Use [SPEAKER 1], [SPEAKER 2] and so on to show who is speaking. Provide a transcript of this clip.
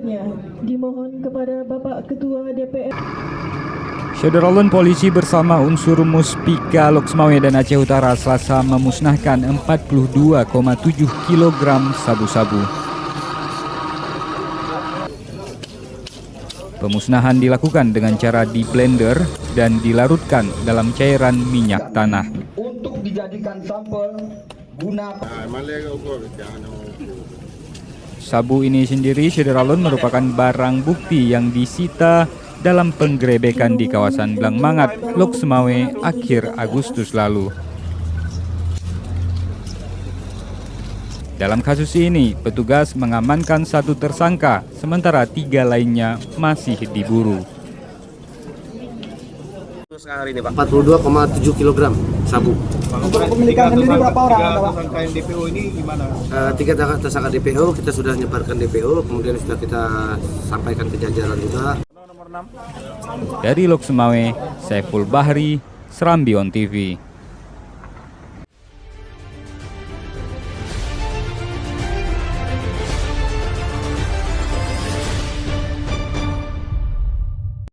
[SPEAKER 1] selanjutnya dimohon kepada Bapak Ketua DPR.
[SPEAKER 2] Syederalun polisi bersama unsur Muspika Lok Semawe dan Aceh Utara Selasa memusnahkan 42,7 kg sabu-sabu. Pemusnahan dilakukan dengan cara di blender dan dilarutkan dalam cairan minyak tanah.
[SPEAKER 3] Untuk dijadikan sampel guna
[SPEAKER 2] Sabu ini sendiri Syederalun merupakan barang bukti yang disita dalam penggerebekan di kawasan Blang Mangat, Lok Semawe akhir Agustus lalu. Dalam kasus ini, petugas mengamankan 1 tersangka, sementara 3 lainnya masih diburu.
[SPEAKER 4] Hari ini, Pak. 42,7 kg sabu.
[SPEAKER 5] Untuk pemilikan sendiri berapa orang? Tersangka DPO ini gimana?
[SPEAKER 4] 3 tersangka DPO, kita sudah menyebarkan DPO, kemudian sudah kita sampaikan ke jajaran juga.
[SPEAKER 2] Dari Lok Semawe, Saiful Bahri, Serambi On TV.